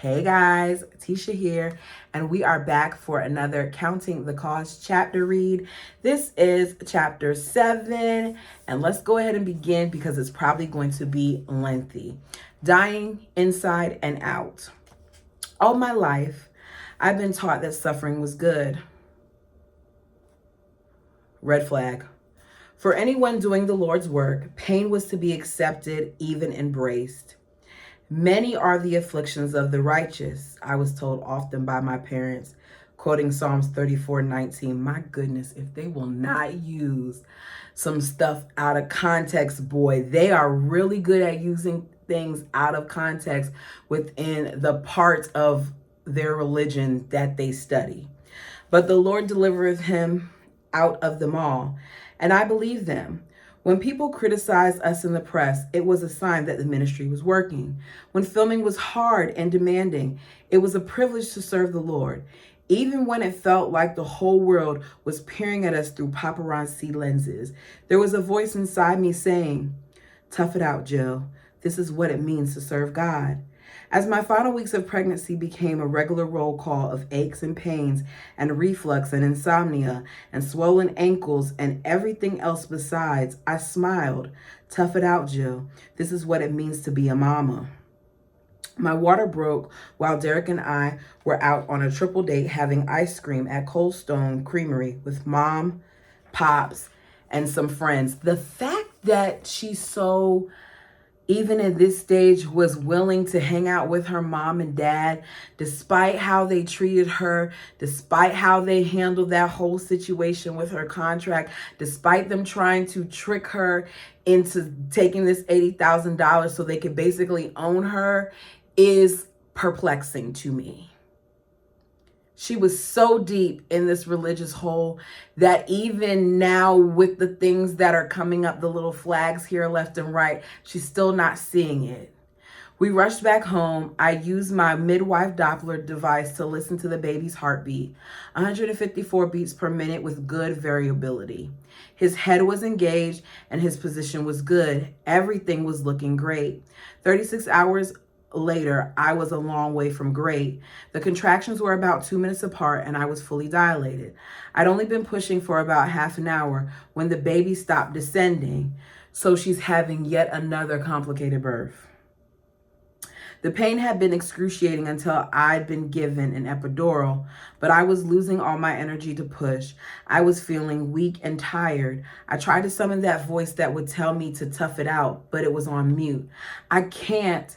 Hey guys, Tisha here, and we are back for another Counting the Cost chapter read. This is chapter 7, and let's go ahead and begin because it's probably going to be lengthy. Dying inside and out. All my life, I've been taught that suffering was good. Red flag. For anyone doing the Lord's work, pain was to be accepted, even embraced. Many are the afflictions of the righteous, I was told often by my parents, quoting Psalms 34:19. My goodness, if they will not use some stuff out of context, boy, they are really good at using things out of context within the part of their religion that they study. But the Lord delivereth him out of them all, and I believe them. When people criticized us in the press, it was a sign that the ministry was working. When filming was hard and demanding, it was a privilege to serve the Lord. Even when it felt like the whole world was peering at us through paparazzi lenses, there was a voice inside me saying, "Tough it out, Jill. This is what it means to serve God." As my final weeks of pregnancy became a regular roll call of aches and pains and reflux and insomnia and swollen ankles and everything else besides, I smiled. Tough it out, Jill. This is what it means to be a mama. My water broke while Derek and I were out on a triple date having ice cream at Cold Stone Creamery with Mom, Pops, and some friends. The fact that she's so, even at this stage, was willing to hang out with her mom and dad, despite how they treated her, despite how they handled that whole situation with her contract, despite them trying to trick her into taking this $80,000 so they could basically own her, is perplexing to me. She was so deep in this religious hole that even now, with the things that are coming up, the little flags here left and right, she's still not seeing it. We rushed back home. I used my midwife Doppler device to listen to the baby's heartbeat, 154 beats per minute with good variability. His head was engaged and his position was good. Everything was looking great. 36 hours later, I was a long way from great. The contractions were about 2 minutes apart and I was fully dilated. I'd only been pushing for about half an hour when the baby stopped descending, so she's having yet another complicated birth. The pain had been excruciating until I'd been given an epidural, but I was losing all my energy to push. I was feeling weak and tired. I tried to summon that voice that would tell me to tough it out, but it was on mute. I can't.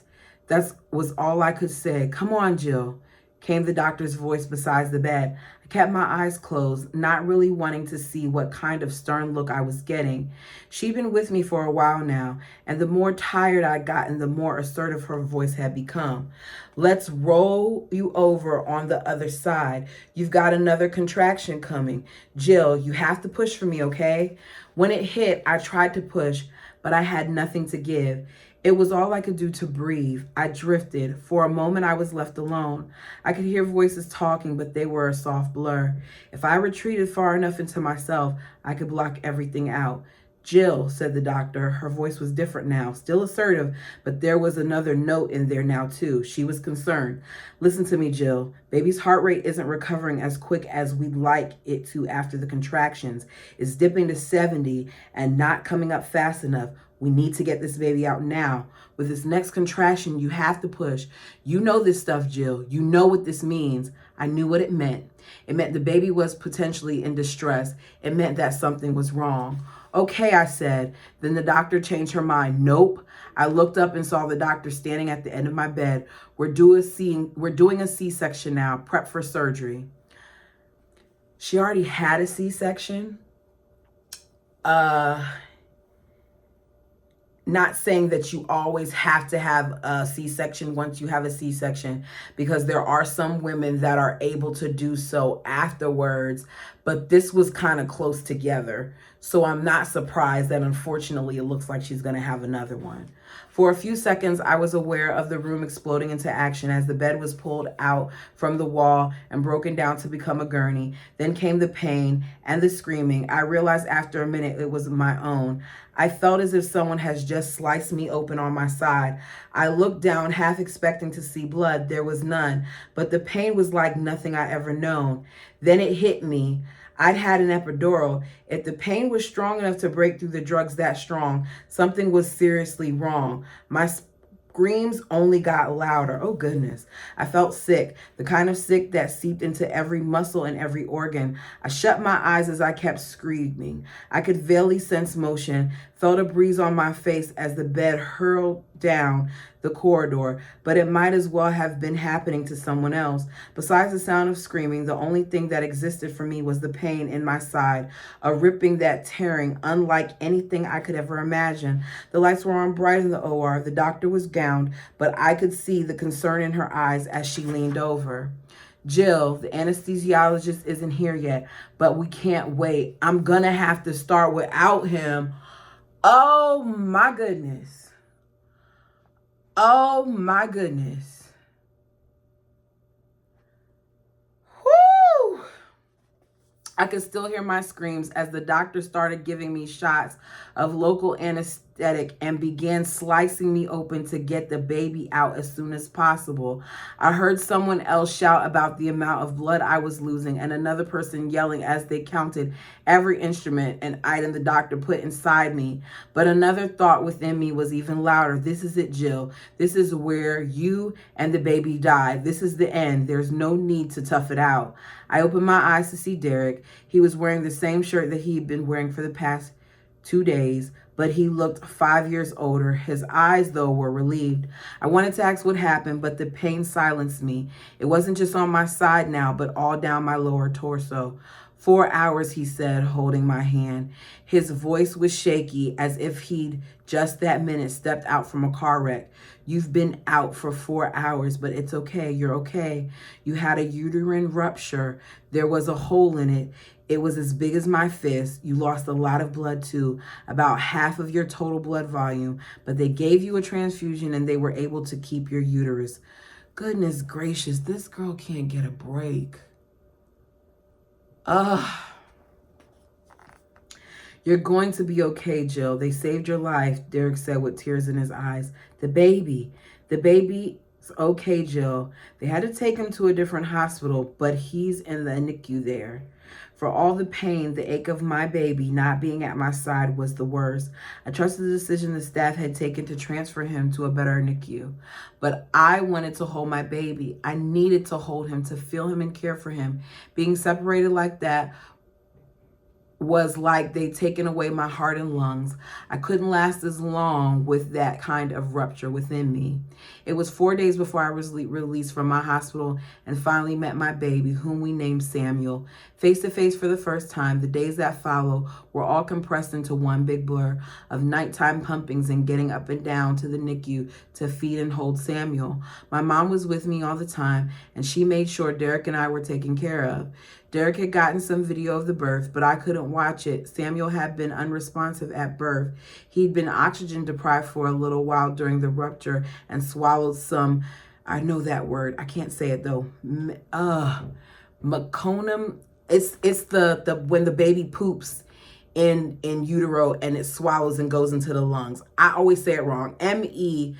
That was all I could say. "Come on, Jill," came the doctor's voice beside the bed. I kept my eyes closed, not really wanting to see what kind of stern look I was getting. She'd been with me for a while now, and the more tired I'd gotten, the more assertive her voice had become. "Let's roll you over on the other side. You've got another contraction coming. Jill, you have to push for me, okay?" When it hit, I tried to push, but I had nothing to give. It was all I could do to breathe. I drifted. For a moment, I was left alone. I could hear voices talking, but they were a soft blur. If I retreated far enough into myself, I could block everything out. "Jill," said the doctor. Her voice was different now, still assertive, but there was another note in there now, too. She was concerned. "Listen to me, Jill. Baby's heart rate isn't recovering as quick as we'd like it to after the contractions. It's dipping to 70 and not coming up fast enough. We need to get this baby out now. With this next contraction, you have to push. You know this stuff, Jill. You know what this means." I knew what it meant. It meant the baby was potentially in distress. It meant that something was wrong. "Okay," I said. Then the doctor changed her mind. "Nope." I looked up and saw the doctor standing at the end of my bed. We're doing a C-section now. Prep for surgery." She already had a C-section. Not saying that you always have to have a C-section once you have a C-section, because there are some women that are able to do so afterwards, but this was kind of close together. So I'm not surprised that unfortunately it looks like she's going to have another one. For a few seconds, I was aware of the room exploding into action as the bed was pulled out from the wall and broken down to become a gurney. Then came the pain and the screaming. I realized after a minute it was my own. I felt as if someone has just sliced me open on my side. I looked down, half expecting to see blood. There was none, but the pain was like nothing I ever known. Then it hit me. I'd had an epidural. If the pain was strong enough to break through the drugs that strong, something was seriously wrong. My screams only got louder. Oh, goodness. I felt sick, the kind of sick that seeped into every muscle and every organ. I shut my eyes as I kept screaming. I could vaguely sense motion, felt a breeze on my face as the bed hurled down the corridor, but it might as well have been happening to someone else. Besides the sound of screaming, the only thing that existed for me was the pain in my side, a ripping, that tearing, unlike anything I could ever imagine. The lights were on bright in the OR. The doctor was gowned, but I could see the concern in her eyes as she leaned over. Jill, the anesthesiologist isn't here yet, but we can't wait. I'm gonna have to start without him. Oh my goodness. Oh my goodness. Whoo! I could still hear my screams as the doctor started giving me shots of local anesthetic and began slicing me open to get the baby out as soon as possible. I heard someone else shout about the amount of blood I was losing and another person yelling as they counted every instrument and item the doctor put inside me. But another thought within me was even louder. This is it, Jill. This is where you and the baby die. This is the end. There's no need to tough it out. I opened my eyes to see Derek. He was wearing the same shirt that he had been wearing for the past 2 days, but he looked 5 years older. His eyes, though, were relieved. I wanted to ask what happened, but the pain silenced me. It wasn't just on my side now, but all down my lower torso. 4 hours, he said, holding my hand. His voice was shaky, as if he'd just that minute stepped out from a car wreck. You've been out for 4 hours, but it's okay. You're okay. You had a uterine rupture. There was a hole in it. It was as big as my fist. You lost a lot of blood too, about half of your total blood volume, but they gave you a transfusion and they were able to keep your uterus. Goodness gracious, this girl can't get a break. You're going to be okay, Jill. They saved your life, Derek said with tears in his eyes. The baby's okay, Jill. They had to take him to a different hospital, but he's in the NICU there. For all the pain, the ache of my baby not being at my side was the worst. I trusted the decision the staff had taken to transfer him to a better NICU. But I wanted to hold my baby. I needed to hold him, to feel him and care for him. Being separated like that was like they'd taken away my heart and lungs. I couldn't last as long with that kind of rupture within me. It was 4 days before I was released from my hospital and finally met my baby, whom we named Samuel. Face to face for the first time, the days that follow were all compressed into one big blur of nighttime pumpings and getting up and down to the NICU to feed and hold Samuel. My mom was with me all the time, and she made sure Derek and I were taken care of. Derek had gotten some video of the birth, but I couldn't watch it. Samuel had been unresponsive at birth. He'd been oxygen deprived for a little while during the rupture and swallowed some, I know that word, I can't say it though, meconium. It's the when the baby poops in utero and it swallows and goes into the lungs. I always say it wrong. meconium.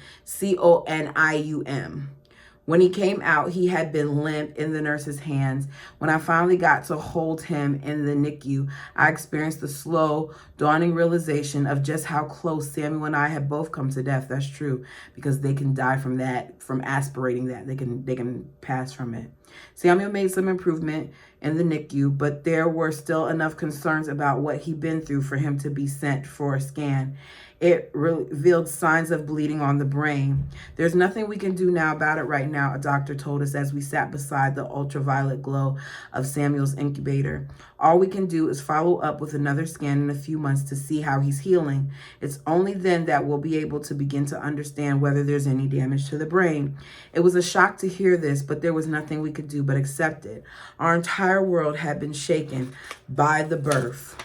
When he came out, he had been limp in the nurse's hands. When I finally got to hold him in the NICU, I experienced the slow, dawning realization of just how close Samuel and I had both come to death. That's true, because they can die from that, from aspirating that. They can pass from it. Samuel made some improvement in the NICU, but there were still enough concerns about what he'd been through for him to be sent for a scan. It revealed signs of bleeding on the brain. There's nothing we can do now about it right now, a doctor told us as we sat beside the ultraviolet glow of Samuel's incubator. All we can do is follow up with another scan in a few months to see how he's healing. It's only then that we'll be able to begin to understand whether there's any damage to the brain. It was a shock to hear this, but there was nothing we could do but accept it. Our entire world had been shaken by the birth.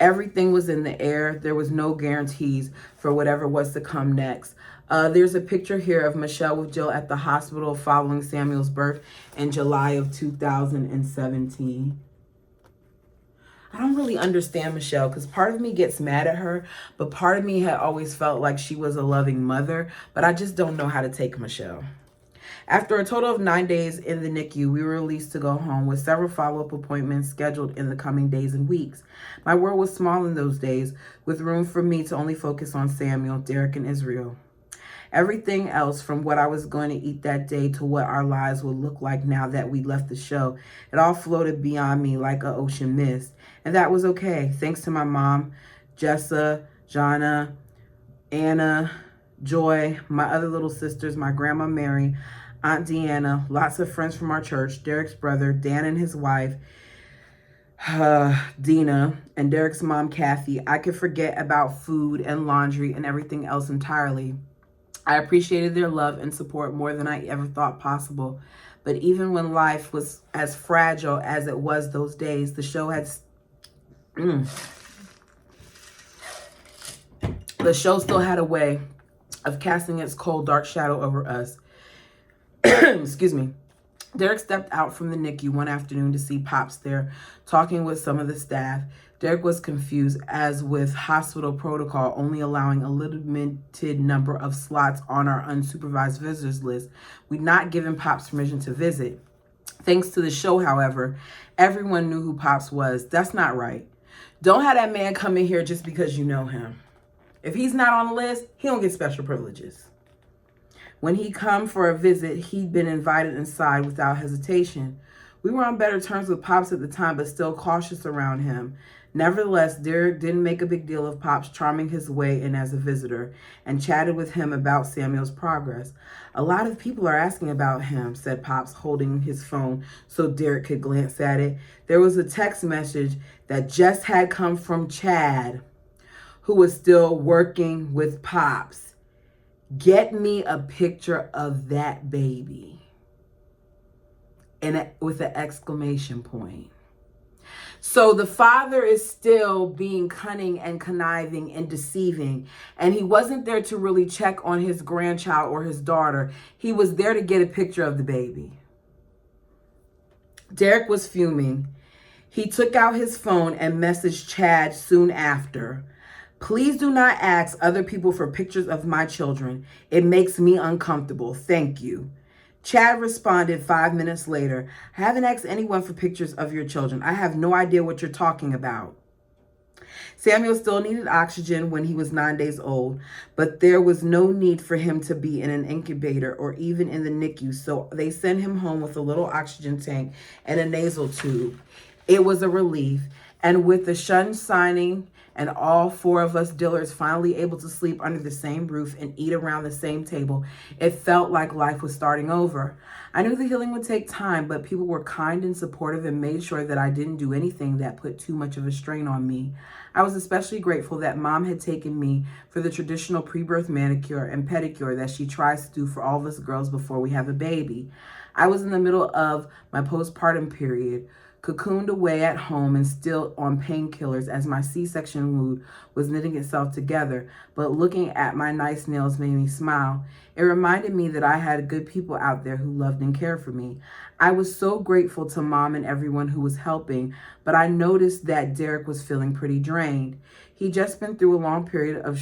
Everything was in the air. There was no guarantees for whatever was to come next. There's a picture here of Michelle with Jill at the hospital following Samuel's birth in July of 2017. I don't really understand Michelle because part of me gets mad at her, but part of me had always felt like she was a loving mother, but I just don't know how to take Michelle. After a total of 9 days in the NICU, we were released to go home with several follow-up appointments scheduled in the coming days and weeks. My world was small in those days, with room for me to only focus on Samuel, Derek, and Israel. Everything else, from what I was going to eat that day to what our lives would look like now that we left the show, it all floated beyond me like an ocean mist. And that was okay, thanks to my mom, Jessa, Jana, Anna, Joy, my other little sisters, my grandma Mary, Aunt Deanna, lots of friends from our church, Derek's brother, Dan and his wife, Dina, and Derek's mom, Kathy. I could forget about food and laundry and everything else entirely. I appreciated their love and support more than I ever thought possible. But even when life was as fragile as it was those days, the show had... The show still had a way of casting its cold, dark shadow over us. Excuse me. Derek stepped out from the NICU one afternoon to see Pops there, talking with some of the staff. Derek was confused, as with hospital protocol only allowing a limited number of slots on our unsupervised visitors list, we'd not given Pops permission to visit. Thanks to the show, however, everyone knew who Pops was. That's not right. Don't have that man come in here just because you know him. If he's not on the list, he don't get special privileges. When he come for a visit, he'd been invited inside without hesitation. We were on better terms with Pops at the time, but still cautious around him. Nevertheless, Derek didn't make a big deal of Pops charming his way in as a visitor and chatted with him about Samuel's progress. A lot of people are asking about him, said Pops, holding his phone so Derek could glance at it. There was a text message that just had come from Chad, who was still working with Pops. Get me a picture of that baby. And with an exclamation point. So the father is still being cunning and conniving and deceiving. And he wasn't there to really check on his grandchild or his daughter. He was there to get a picture of the baby. Derek was fuming. He took out his phone and messaged Chad soon after. Please do not ask other people for pictures of my children. It makes me uncomfortable. Thank you. Chad responded 5 minutes later. I haven't asked anyone for pictures of your children. I have no idea what you're talking about. Samuel still needed oxygen when he was 9 days old, but there was no need for him to be in an incubator or even in the NICU, so they sent him home with a little oxygen tank and a nasal tube. It was a relief, and with the sun shining and all four of us Dillards finally able to sleep under the same roof and eat around the same table, it felt like life was starting over. I knew the healing would take time, but people were kind and supportive and made sure that I didn't do anything that put too much of a strain on me. I was especially grateful that Mom had taken me for the traditional pre-birth manicure and pedicure that she tries to do for all of us girls before we have a baby. I was in the middle of my postpartum period, cocooned away at home and still on painkillers as my C-section wound was knitting itself together, but looking at my nice nails made me smile. It reminded me that I had good people out there who loved and cared for me. I was so grateful to Mom and everyone who was helping, but I noticed that Derek was feeling pretty drained. He'd just been through a long period of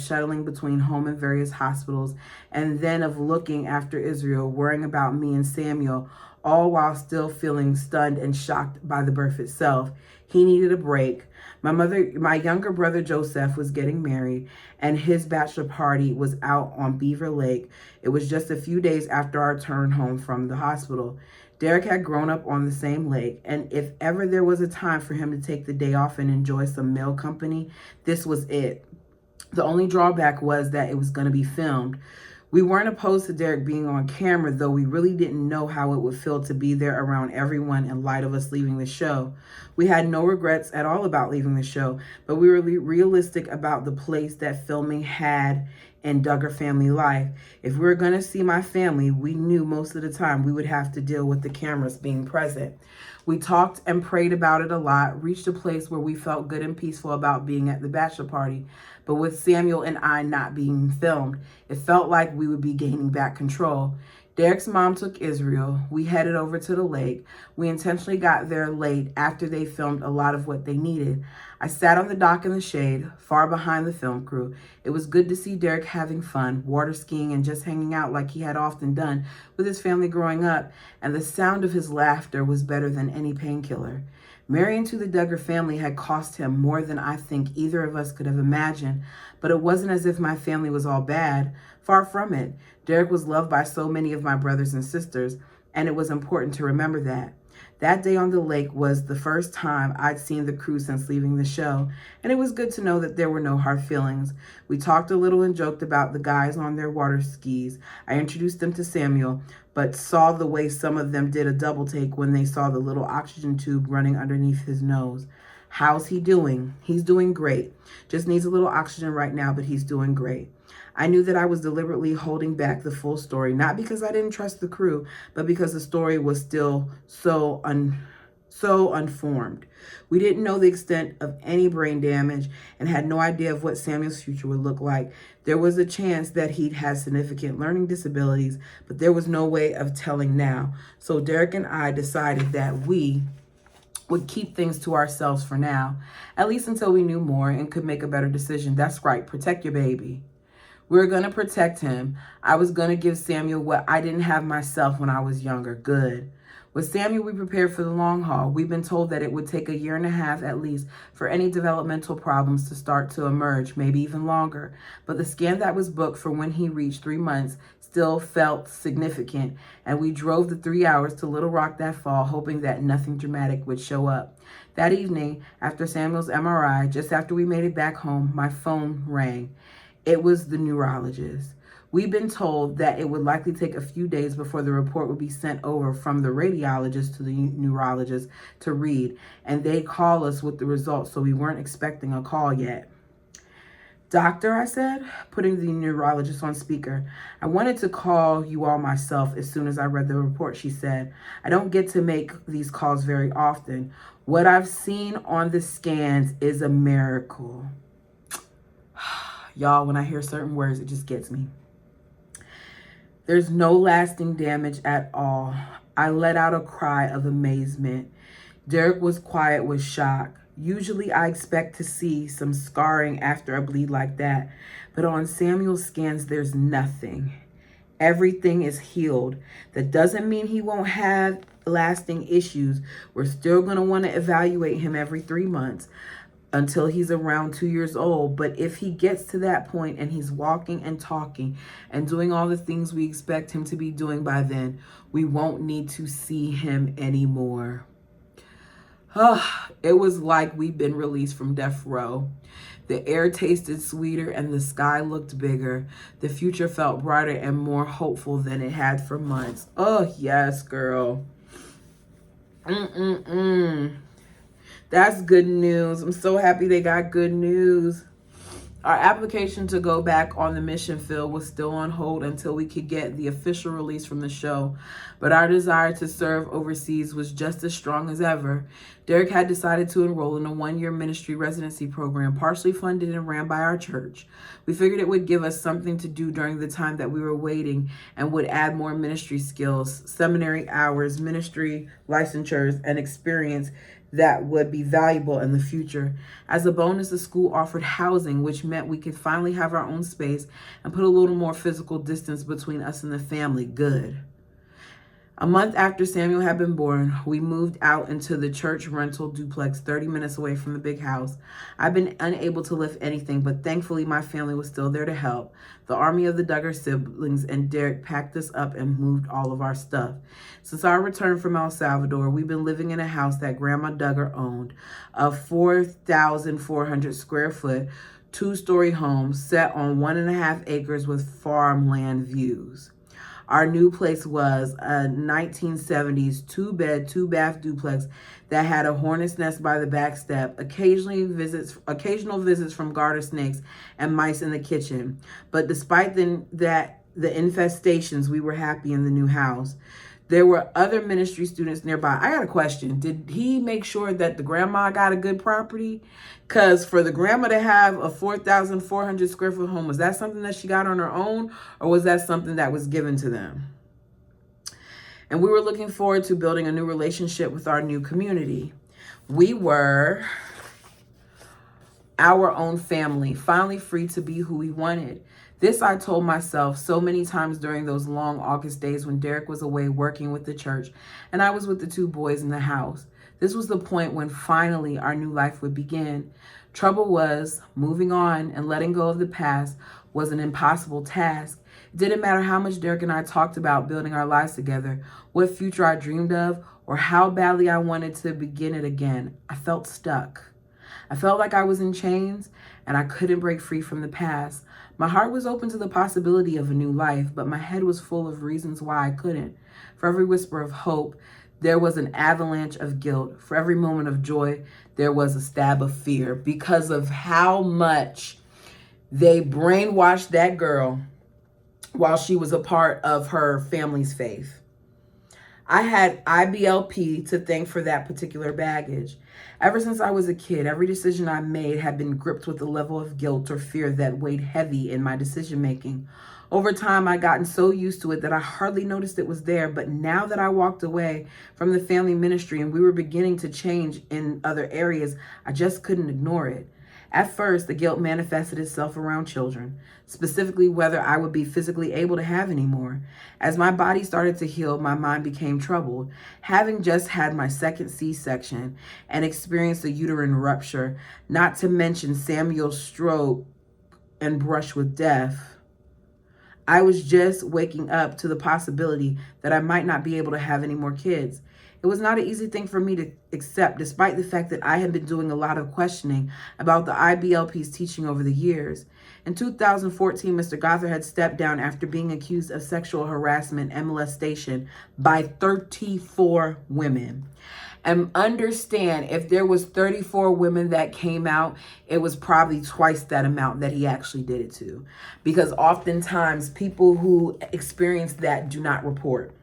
shuttling between home and various hospitals, and then of looking after Israel, worrying about me and Samuel, all while still feeling stunned and shocked by the birth itself. He needed a break. My younger brother Joseph was getting married, and his bachelor party was out on Beaver Lake. It was just a few days after our return home from the hospital. Derek had grown up on the same lake, and if ever there was a time for him to take the day off and enjoy some male company, this was it. The only drawback was that it was going to be filmed. We weren't opposed to Derek being on camera, though we really didn't know how it would feel to be there around everyone in light of us leaving the show. We had no regrets at all about leaving the show, but we were realistic about the place that filming had in Duggar family life. If we were going to see my family, we knew most of the time we would have to deal with the cameras being present. We talked and prayed about it a lot, reached a place where we felt good and peaceful about being at the bachelor party. But with Samuel and I not being filmed, it felt like we would be gaining back control. Derek's mom took Israel. We headed over to the lake. We intentionally got there late after they filmed a lot of what they needed. I sat on the dock in the shade, far behind the film crew. It was good to see Derek having fun, water skiing and just hanging out like he had often done with his family growing up, and the sound of his laughter was better than any painkiller. Marrying to the Duggar family had cost him more than I think either of us could have imagined, but it wasn't as if my family was all bad. Far from it. Derek was loved by so many of my brothers and sisters, and it was important to remember that. That day on the lake was the first time I'd seen the crew since leaving the show, and it was good to know that there were no hard feelings. We talked a little and joked about the guys on their water skis. I introduced them to Samuel, but saw the way some of them did a double take when they saw the little oxygen tube running underneath his nose. How's he doing? He's doing great. Just needs a little oxygen right now, but he's doing great. I knew that I was deliberately holding back the full story, not because I didn't trust the crew, but because the story was still so unformed. We didn't know the extent of any brain damage and had no idea of what Samuel's future would look like. There was a chance that he'd have significant learning disabilities, but there was no way of telling now. So Derek and I decided that we would keep things to ourselves for now, at least until we knew more and could make a better decision. That's right, protect your baby. We were going to protect him. I was going to give Samuel what I didn't have myself when I was younger. Good. With Samuel, we prepared for the long haul. We've been told that it would take 1.5 years at least for any developmental problems to start to emerge, maybe even longer. But the scan that was booked for when he reached 3 months still felt significant, and we drove the 3 hours to Little Rock that fall, hoping that nothing dramatic would show up. That evening, after Samuel's MRI, just after we made it back home, my phone rang. It was the neurologist. We've been told that it would likely take a few days before the report would be sent over from the radiologist to the neurologist to read, and they'd call us with the results, so we weren't expecting a call yet. Doctor, I said, putting the neurologist on speaker. I wanted to call you all myself as soon as I read the report, she said. I don't get to make these calls very often. What I've seen on the scans is a miracle. Y'all, when I hear certain words, it just gets me. There's no lasting damage at all. I let out a cry of amazement. Derek was quiet with shock. Usually I expect to see some scarring after a bleed like that, but on Samuel's scans, there's nothing. Everything is healed. That doesn't mean he won't have lasting issues. We're still going to want to evaluate him every 3 months until he's around 2 years old. But if he gets to that point and he's walking and talking and doing all the things we expect him to be doing by then, we won't need to see him anymore. It was like we'd been released from death row. The air tasted sweeter and the sky looked bigger. The future felt brighter and more hopeful than it had for months. Oh, yes, girl. That's good news. I'm so happy they got good news. Our application to go back on the mission field was still on hold until we could get the official release from the show, but our desire to serve overseas was just as strong as ever. Derek had decided to enroll in a 1-year ministry residency program, partially funded and ran by our church. We figured it would give us something to do during the time that we were waiting and would add more ministry skills, seminary hours, ministry licensures, and experience that would be valuable in the future. As a bonus, the school offered housing, which meant we could finally have our own space and put a little more physical distance between us and the family. Good. A month after Samuel had been born, we moved out into the church rental duplex 30 minutes away from the big house. I've been unable to lift anything, but thankfully my family was still there to help. The army of the Duggar siblings and Derek packed us up and moved all of our stuff. Since our return from El Salvador, we've been living in a house that Grandma Duggar owned, a 4,400 square foot, 2-story home set on 1.5 acres with farmland views. Our new place was a 1970s 2-bed, 2-bath duplex that had a hornet's nest by the back step, occasional visits from garter snakes and mice in the kitchen. But despite the infestations, we were happy in the new house. There were other ministry students nearby. I got a question. Did he make sure that the grandma got a good property? Because for the grandma to have a 4,400 square foot home, was that something that she got on her own, or was that something that was given to them? And we were looking forward to building a new relationship with our new community. We were our own family, finally free to be who we wanted. This I told myself so many times during those long August days when Derek was away working with the church and I was with the 2 boys in the house. This was the point when finally our new life would begin. Trouble was, moving on and letting go of the past was an impossible task. It didn't matter how much Derek and I talked about building our lives together, what future I dreamed of, or how badly I wanted to begin it again. I felt stuck. I felt like I was in chains and I couldn't break free from the past. My heart was open to the possibility of a new life, but my head was full of reasons why I couldn't. For every whisper of hope, there was an avalanche of guilt. For every moment of joy, there was a stab of fear because of how much they brainwashed that girl while she was a part of her family's faith. I had IBLP to thank for that particular baggage. Ever since I was a kid, every decision I made had been gripped with a level of guilt or fear that weighed heavy in my decision making. Over time, I'd gotten so used to it that I hardly noticed it was there. But now that I walked away from the family ministry and we were beginning to change in other areas, I just couldn't ignore it. At first, the guilt manifested itself around children, specifically whether I would be physically able to have any more. As my body started to heal, my mind became troubled. Having just had my second C-section and experienced a uterine rupture, not to mention Samuel's stroke and brush with death, I was just waking up to the possibility that I might not be able to have any more kids. It was not an easy thing for me to accept, despite the fact that I had been doing a lot of questioning about the IBLP's teaching over the years. In 2014, Mr. Gothard had stepped down after being accused of sexual harassment and molestation by 34 women. And understand, if there was 34 women that came out, it was probably twice that amount that he actually did it to. Because oftentimes people who experience that do not report.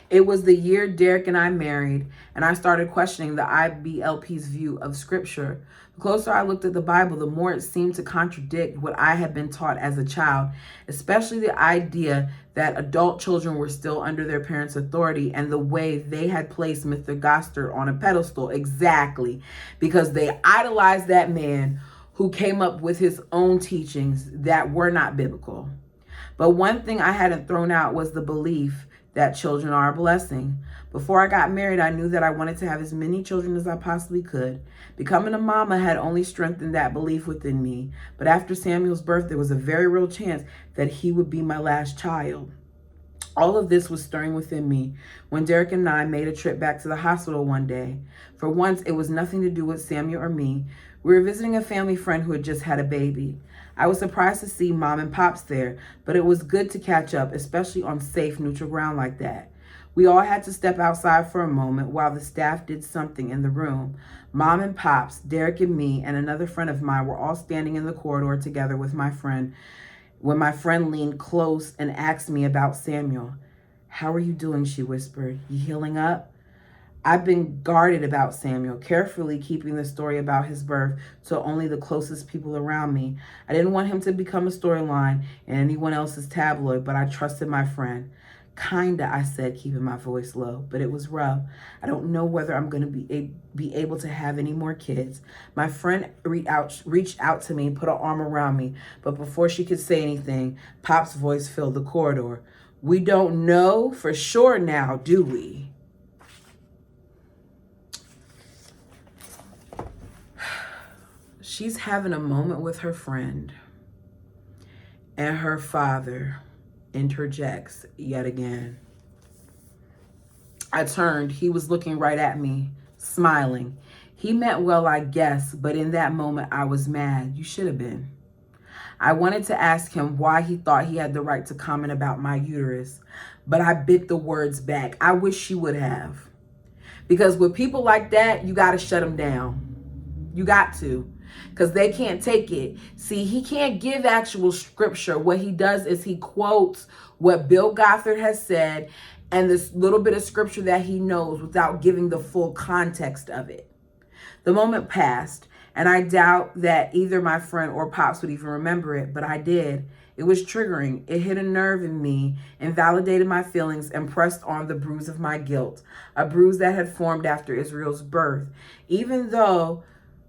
It was the year Derek and I married, and I started questioning the IBLP's view of scripture. The closer I looked at the Bible, the more it seemed to contradict what I had been taught as a child, especially the idea that adult children were still under their parents' authority and the way they had placed Mr. Gothard on a pedestal. Exactly, because they idolized that man who came up with his own teachings that were not biblical. But one thing I hadn't thrown out was the belief that children are a blessing. Before I got married, I knew that I wanted to have as many children as I possibly could. Becoming a mama had only strengthened that belief within me. But after Samuel's birth, there was a very real chance that he would be my last child. All of this was stirring within me when Derek and I made a trip back to the hospital one day. For once, it was nothing to do with Samuel or me. We were visiting a family friend who had just had a baby. I was surprised to see Mom and Pops there, but it was good to catch up, especially on safe, neutral ground like that. We all had to step outside for a moment while the staff did something in the room. Mom and Pops, Derek and me, and another friend of mine were all standing in the corridor together with my friend when my friend leaned close and asked me about Samuel. "How are you doing?" she whispered. "You healing up?" I've been guarded about Samuel, carefully keeping the story about his birth to only the closest people around me. I didn't want him to become a storyline in anyone else's tabloid, but I trusted my friend. "Kinda," I said, keeping my voice low, but it was rough. "I don't know whether I'm going to be able to have any more kids." My friend reached out to me, put her arm around me, but before she could say anything, Pop's voice filled the corridor. "We don't know for sure now, do we?" She's having a moment with her friend, and her father interjects yet again. I turned. He was looking right at me, smiling. He meant well, I guess, but in that moment I was mad. "You should have been." I wanted to ask him why he thought he had the right to comment about my uterus, but I bit the words back. I wish she would have. Because with people like that, you got to shut them down. You got to. Because they can't take it. See, he can't give actual scripture. What he does is he quotes what Bill Gothard has said and this little bit of scripture that he knows without giving the full context of it. The moment passed, and I doubt that either my friend or Pops would even remember it, but I did. It was triggering. It hit a nerve in me, invalidated my feelings, and pressed on the bruise of my guilt, a bruise that had formed after Israel's birth. Even though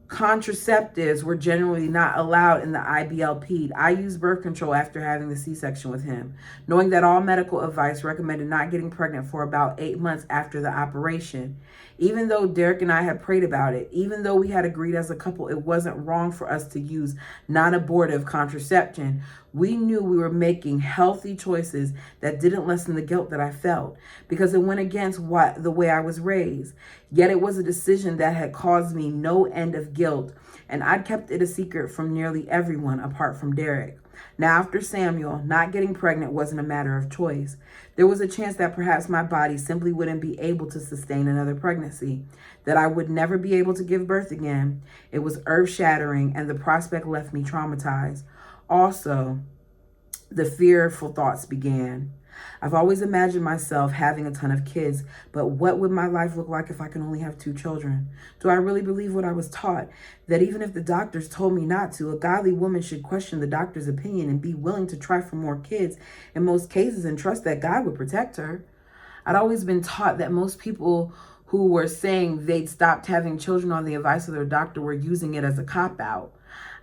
contraceptives were generally not allowed in the IBLP, I used birth control after having the C-section with him, knowing that all medical advice recommended not getting pregnant for about 8 months after the operation. Even though Derek and I had prayed about it, even though we had agreed as a couple it wasn't wrong for us to use non-abortive contraception, we knew we were making healthy choices that didn't lessen the guilt that I felt because it went against the way I was raised. Yet it was a decision that had caused me no end of guilt, and I'd kept it a secret from nearly everyone apart from Derek. Now, after Samuel, not getting pregnant wasn't a matter of choice. There was a chance that perhaps my body simply wouldn't be able to sustain another pregnancy, that I would never be able to give birth again. It was earth-shattering, and the prospect left me traumatized. Also, the fearful thoughts began. I've always imagined myself having a ton of kids, but what would my life look like if I could only have 2 children? Do I really believe what I was taught? That even if the doctors told me not to, a godly woman should question the doctor's opinion and be willing to try for more kids in most cases and trust that God would protect her. I'd always been taught that most people who were saying they'd stopped having children on the advice of their doctor were using it as a cop-out.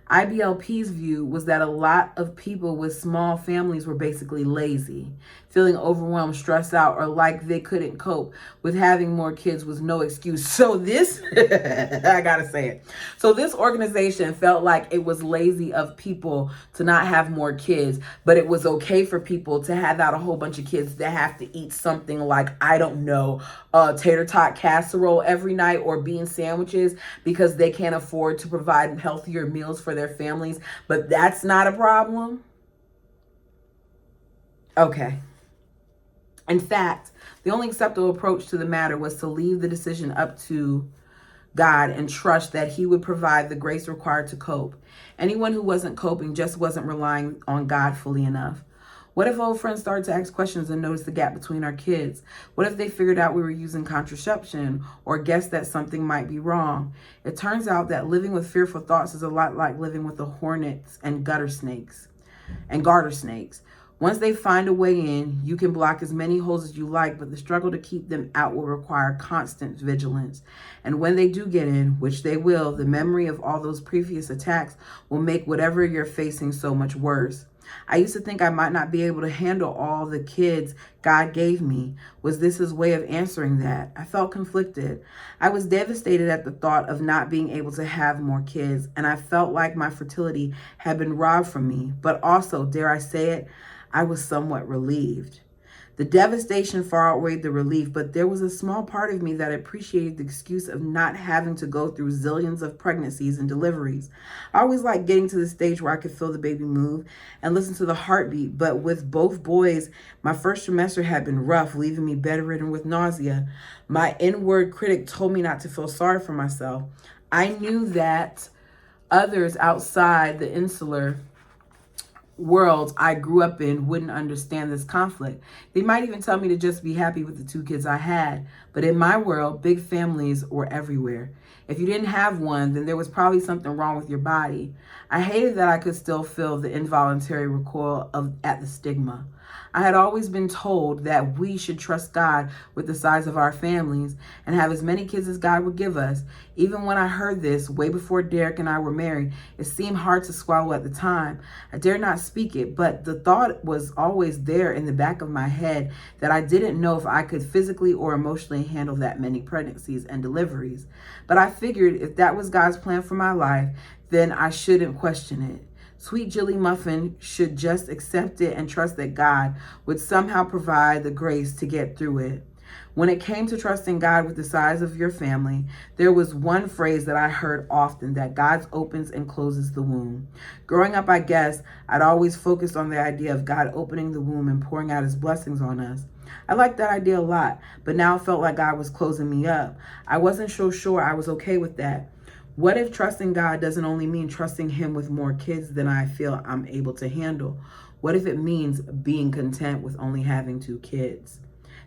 IBLP's view was that a lot of people with small families were basically lazy, feeling overwhelmed, stressed out, or like they couldn't cope with having more kids was no excuse. So this, I gotta say it. So this organization felt like it was lazy of people to not have more kids, but it was okay for people to have out a whole bunch of kids that have to eat something like, I don't know, tater tot casserole every night or bean sandwiches because they can't afford to provide healthier meals for their families. But that's not a problem. Okay. In fact, the only acceptable approach to the matter was to leave the decision up to God and trust that he would provide the grace required to cope. Anyone who wasn't coping just wasn't relying on God fully enough. What if old friends started to ask questions and notice the gap between our kids? What if they figured out we were using contraception or guessed that something might be wrong? It turns out that living with fearful thoughts is a lot like living with the hornets and garter snakes. Once they find a way in, you can block as many holes as you like, but the struggle to keep them out will require constant vigilance. And when they do get in, which they will, the memory of all those previous attacks will make whatever you're facing so much worse. I used to think I might not be able to handle all the kids God gave me. Was this his way of answering that? I felt conflicted. I was devastated at the thought of not being able to have more kids, and I felt like my fertility had been robbed from me. But also, dare I say it, I was somewhat relieved. The devastation far outweighed the relief, but there was a small part of me that appreciated the excuse of not having to go through zillions of pregnancies and deliveries. I always liked getting to the stage where I could feel the baby move and listen to the heartbeat, but with both boys, my first trimester had been rough, leaving me bedridden with nausea. My inward critic told me not to feel sorry for myself. I knew that others outside the insular worlds I grew up in wouldn't understand this conflict. They might even tell me to just be happy with the 2 kids I had. But in my world, big families were everywhere. If you didn't have one, then there was probably something wrong with your body. I hated that I could still feel the involuntary recoil at the stigma. I had always been told that we should trust God with the size of our families and have as many kids as God would give us. Even when I heard this, way before Derek and I were married, it seemed hard to swallow at the time. I dared not speak it, but the thought was always there in the back of my head that I didn't know if I could physically or emotionally handle that many pregnancies and deliveries. But I figured if that was God's plan for my life, then I shouldn't question it. Sweet Jilly Muffin should just accept it and trust that God would somehow provide the grace to get through it. When it came to trusting God with the size of your family, there was one phrase that I heard often, that God opens and closes the womb. Growing up, I guess, I'd always focused on the idea of God opening the womb and pouring out his blessings on us. I liked that idea a lot, but now it felt like God was closing me up. I wasn't so sure I was okay with that. What if trusting God doesn't only mean trusting him with more kids than I feel I'm able to handle? What if it means being content with only having 2 kids?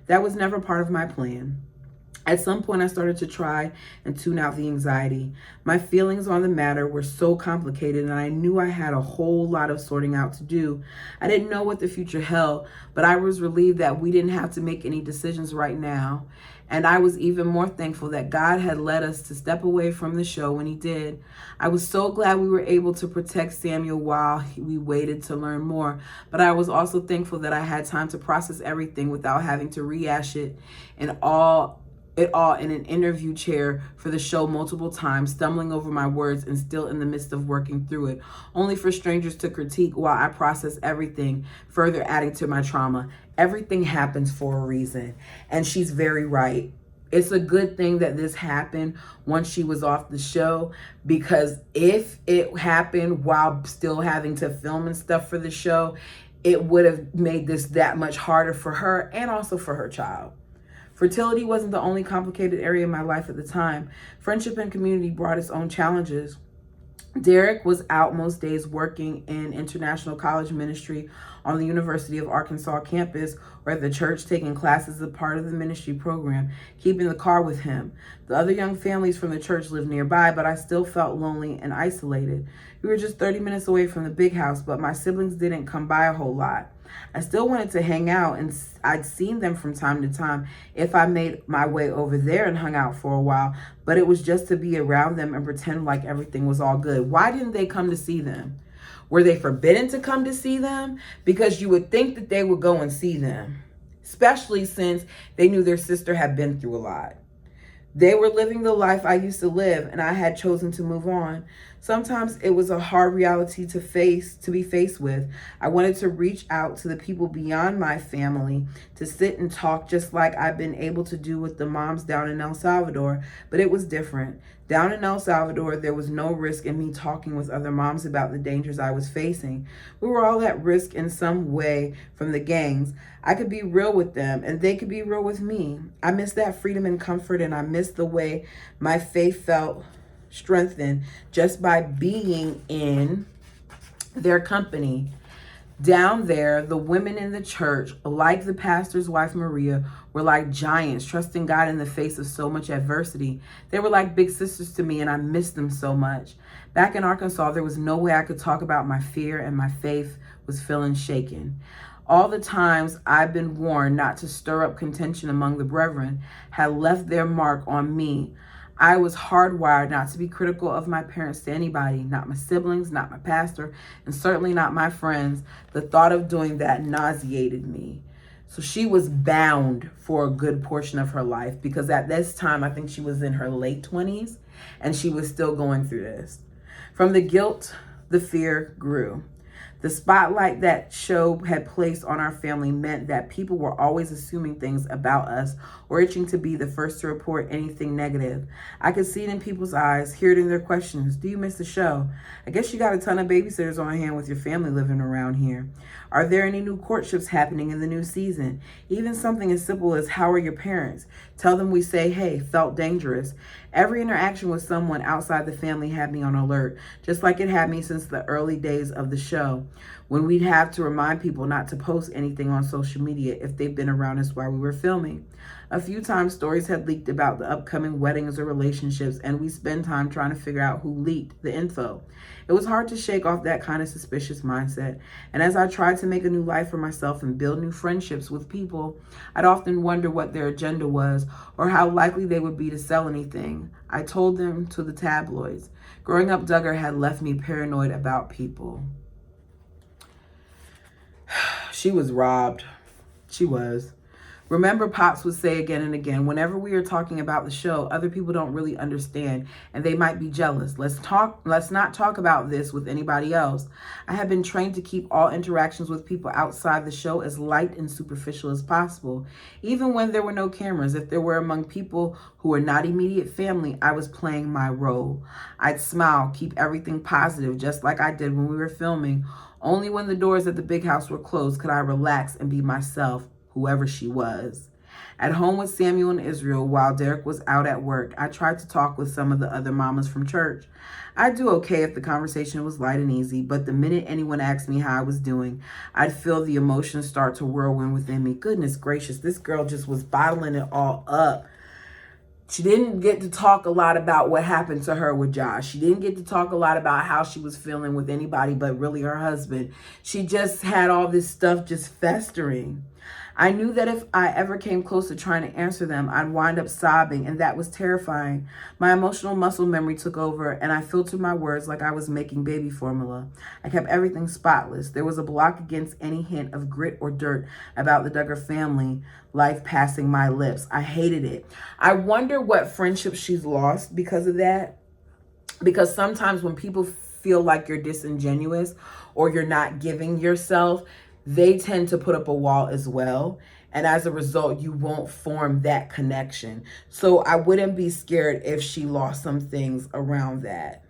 That was never part of my plan. At some point, I started to try and tune out the anxiety. My feelings on the matter were so complicated, and I knew I had a whole lot of sorting out to do. I didn't know what the future held, but I was relieved that we didn't have to make any decisions right now. And I was even more thankful that God had led us to step away from the show when he did. I was so glad we were able to protect Samuel while we waited to learn more. But I was also thankful that I had time to process everything without having to rehash it all in an interview chair for the show multiple times, stumbling over my words and still in the midst of working through it, only for strangers to critique while I process everything, further adding to my trauma. Everything happens for a reason, and she's very right. It's a good thing that this happened once she was off the show, because if it happened while still having to film and stuff for the show, it would have made this that much harder for her and also for her child. Fertility wasn't the only complicated area of my life at the time. Friendship and community brought its own challenges. Derek was out most days working in international college ministry on the University of Arkansas campus, or at the church taking classes as a part of the ministry program, keeping the car with him. The other young families from the church lived nearby, but I still felt lonely and isolated. We were just 30 minutes away from the big house, but my siblings didn't come by a whole lot. I still wanted to hang out, and I'd seen them from time to time if I made my way over there and hung out for a while, but it was just to be around them and pretend like everything was all good. Why didn't they come to see them? Were they forbidden to come to see them? Because you would think that they would go and see them, especially since they knew their sister had been through a lot. They were living the life I used to live, and I had chosen to move on. Sometimes it was a hard reality to be faced with. I wanted to reach out to the people beyond my family, to sit and talk just like I've been able to do with the moms down in El Salvador, but it was different. Down in El Salvador, there was no risk in me talking with other moms about the dangers I was facing. We were all at risk in some way from the gangs. I could be real with them, and they could be real with me. I missed that freedom and comfort, and I missed the way my faith felt strengthened just by being in their company. Down there, the women in the church, like the pastor's wife, Maria, were like giants, trusting God in the face of so much adversity. They were like big sisters to me, and I missed them so much. Back in Arkansas, there was no way I could talk about my fear, and my faith was feeling shaken. All the times I've been warned not to stir up contention among the brethren had left their mark on me. I was hardwired not to be critical of my parents to anybody, not my siblings, not my pastor, and certainly not my friends. The thought of doing that nauseated me. So she was bound for a good portion of her life, because at this time, I think she was in her late 20s, and she was still going through this. From the guilt, the fear grew. The spotlight that show had placed on our family meant that people were always assuming things about us or itching to be the first to report anything negative. I could see it in people's eyes, hear it in their questions. Do you miss the show? I guess you got a ton of babysitters on hand with your family living around here. Are there any new courtships happening in the new season? Even something as simple as, how are your parents? Tell them we say, hey, felt dangerous. Every interaction with someone outside the family had me on alert, just like it had me since the early days of the show, when we'd have to remind people not to post anything on social media if they've been around us while we were filming. A few times stories had leaked about the upcoming weddings or relationships, and we spent time trying to figure out who leaked the info. It was hard to shake off that kind of suspicious mindset, and as I tried to make a new life for myself and build new friendships with people, I'd often wonder what their agenda was or how likely they would be to sell anything. I told them to the tabloids. Growing up, Duggar had left me paranoid about people. She was robbed. She was. Remember, Pops would say again and again, whenever we are talking about the show, other people don't really understand and they might be jealous. Let's not talk about this with anybody else. I have been trained to keep all interactions with people outside the show as light and superficial as possible. Even when there were no cameras, if there were among people who were not immediate family, I was playing my role. I'd smile, keep everything positive, just like I did when we were filming. Only when the doors at the big house were closed could I relax and be myself, whoever she was. At home with Samuel and Israel, while Derek was out at work, I tried to talk with some of the other mamas from church. I'd do okay if the conversation was light and easy, but the minute anyone asked me how I was doing, I'd feel the emotions start to whirlwind within me. Goodness gracious, this girl just was bottling it all up. She didn't get to talk a lot about what happened to her with Josh. She didn't get to talk a lot about how she was feeling with anybody but really her husband. She just had all this stuff just festering. I knew that if I ever came close to trying to answer them, I'd wind up sobbing, and that was terrifying. My emotional muscle memory took over, and I filtered my words like I was making baby formula. I kept everything spotless. There was a block against any hint of grit or dirt about the Duggar family life passing my lips. I hated it. I wonder what friendships she's lost because of that. Because sometimes when people feel like you're disingenuous or you're not giving yourself, they tend to put up a wall as well. And as a result, you won't form that connection. So I wouldn't be scared if she lost some things around that.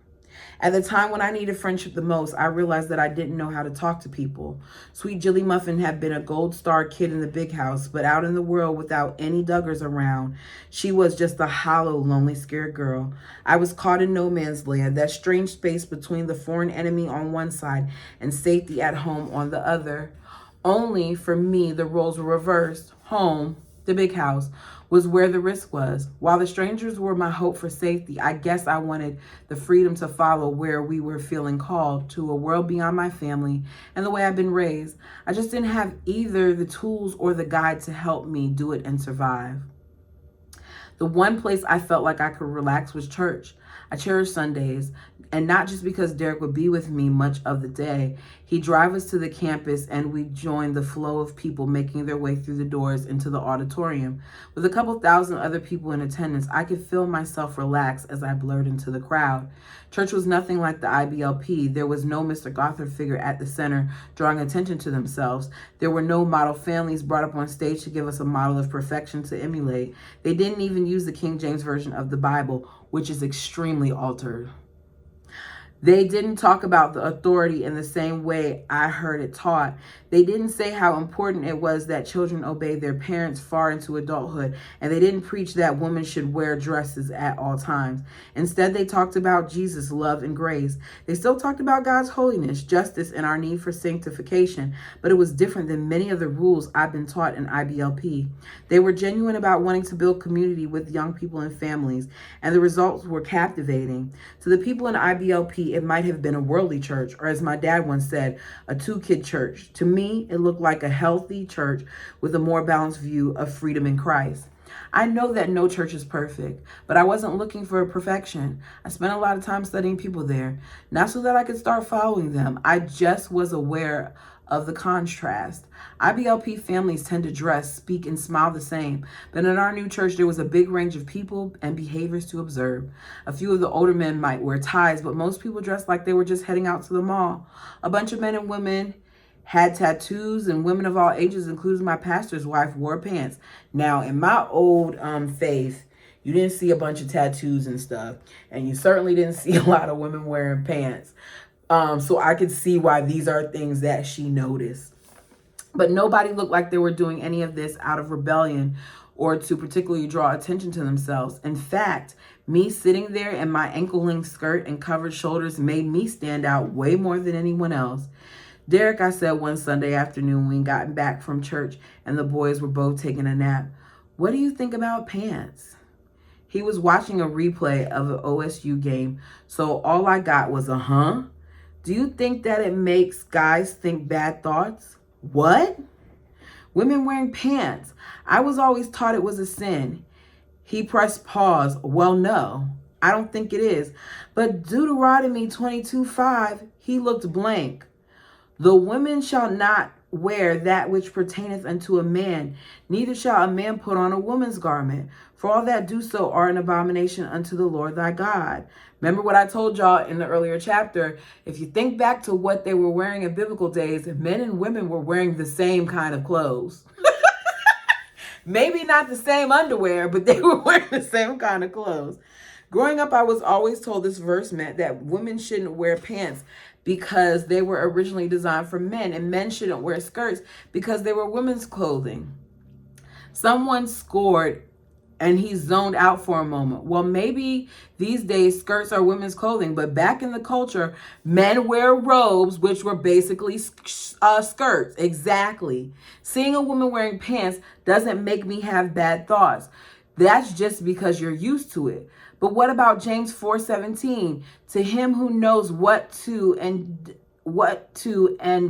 At the time when I needed friendship the most, I realized that I didn't know how to talk to people. Sweet Jilly Muffin had been a gold star kid in the big house, but out in the world without any Duggars around, she was just a hollow, lonely, scared girl. I was caught in no man's land, that strange space between the foreign enemy on one side and safety at home on the other. Only for me, the roles were reversed. Home, the big house, was where the risk was. While the strangers were my hope for safety, I guess I wanted the freedom to follow where we were feeling called, to a world beyond my family and the way I've been raised. I just didn't have either the tools or the guide to help me do it and survive. The one place I felt like I could relax was church. I cherish Sundays, and not just because Derek would be with me much of the day. He'd drive us to the campus and we'd join the flow of people making their way through the doors into the auditorium. With a couple thousand other people in attendance, I could feel myself relax as I blurred into the crowd. Church was nothing like the IBLP. There was no Mr. Gothard figure at the center drawing attention to themselves. There were no model families brought up on stage to give us a model of perfection to emulate. They didn't even use the King James Version of the Bible, which is extremely altered. They didn't talk about the authority in the same way I heard it taught. They didn't say how important it was that children obey their parents far into adulthood, and they didn't preach that women should wear dresses at all times. Instead, they talked about Jesus' love and grace. They still talked about God's holiness, justice, and our need for sanctification, but it was different than many of the rules I've been taught in IBLP. They were genuine about wanting to build community with young people and families, and the results were captivating. To the people in IBLP, it might have been a worldly church, or as my dad once said, a two-kid church. To me, it looked like a healthy church with a more balanced view of freedom in Christ. I know that no church is perfect, but I wasn't looking for perfection. I spent a lot of time studying people there, not so that I could start following them. I just was aware of the contrast. IBLP families tend to dress, speak, and smile the same, but in our new church, there was a big range of people and behaviors to observe. A few of the older men might wear ties, but most people dressed like they were just heading out to the mall. A bunch of men and women had tattoos, and women of all ages, including my pastor's wife, wore pants. Now, in my old faith, you didn't see a bunch of tattoos and stuff, and you certainly didn't see a lot of women wearing pants. So I could see why these are things that she noticed. But nobody looked like they were doing any of this out of rebellion or to particularly draw attention to themselves. In fact, me sitting there in my ankle-length skirt and covered shoulders made me stand out way more than anyone else. Derek, I said one Sunday afternoon when we got back from church and the boys were both taking a nap, "What do you think about pants?" He was watching a replay of an OSU game, so all I got was a huh. "Do you think that it makes guys think bad thoughts?" "What?" "Women wearing pants. I was always taught it was a sin." He pressed pause. "Well, no, I don't think it is. But Deuteronomy 22:5, he looked blank. "The women shall not wear that which pertaineth unto a man, neither shall a man put on a woman's garment. For all that do so are an abomination unto the Lord thy God. Remember what I told y'all in the earlier chapter. If you think back to what they were wearing in biblical days, men and women were wearing the same kind of clothes. Maybe not the same underwear, but they were wearing the same kind of clothes. Growing up, I was always told this verse meant that women shouldn't wear pants because they were originally designed for men, and men shouldn't wear skirts because they were women's clothing. Someone scored and he zoned out for a moment. Well, maybe these days skirts are women's clothing, but back in the culture, men wear robes, which were basically skirts. Exactly. Seeing a woman wearing pants doesn't make me have bad thoughts. That's just because you're used to it. But what about James 4:17? To him who knows what to and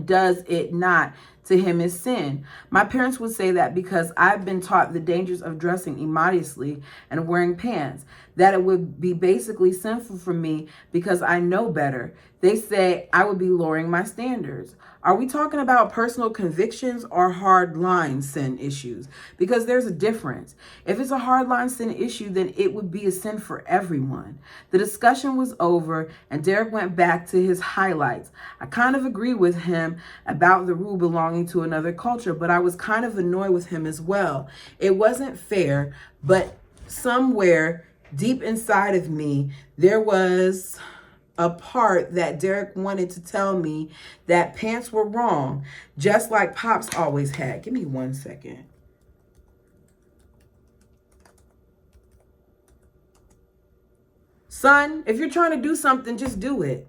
does it not, to him is sin. My parents would say that because I've been taught the dangers of dressing immodestly and wearing pants, that it would be basically sinful for me because I know better. They say I would be lowering my standards. Are we talking about personal convictions or hard line sin issues? Because there's a difference. If it's a hard line sin issue, then it would be a sin for everyone. The discussion was over and Derek went back to his highlights. I kind of agree with him about the rule belonging to another culture, but I was kind of annoyed with him as well. It wasn't fair, but somewhere deep inside of me, there was a part that Derek wanted to tell me that pants were wrong, just like Pops always had. Give me 1 second. Son, if you're trying to do something, just do it.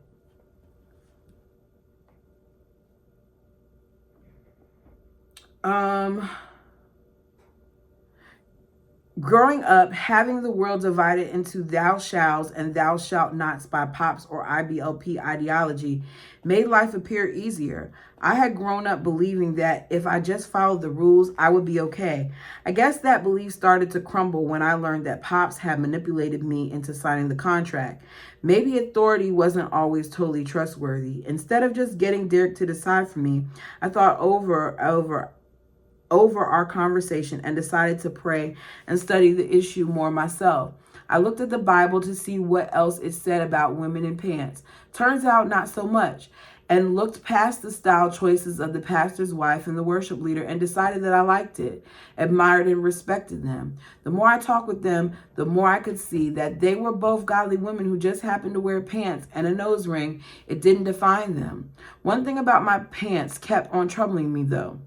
Growing up, having the world divided into thou shalls and thou shalt nots by Pops or IBLP ideology made life appear easier. I had grown up believing that if I just followed the rules, I would be okay. I guess that belief started to crumble when I learned that Pops had manipulated me into signing the contract. Maybe authority wasn't always totally trustworthy. Instead of just getting Derek to decide for me, I thought over our conversation and decided to pray and study the issue more myself. I looked at the Bible to see what else it said about women in pants. Turns out not so much. And looked past the style choices of the pastor's wife and the worship leader and decided that I liked it, admired and respected them. The more I talked with them, the more I could see that they were both godly women who just happened to wear pants and a nose ring. It didn't define them. One thing about my pants kept on troubling me though.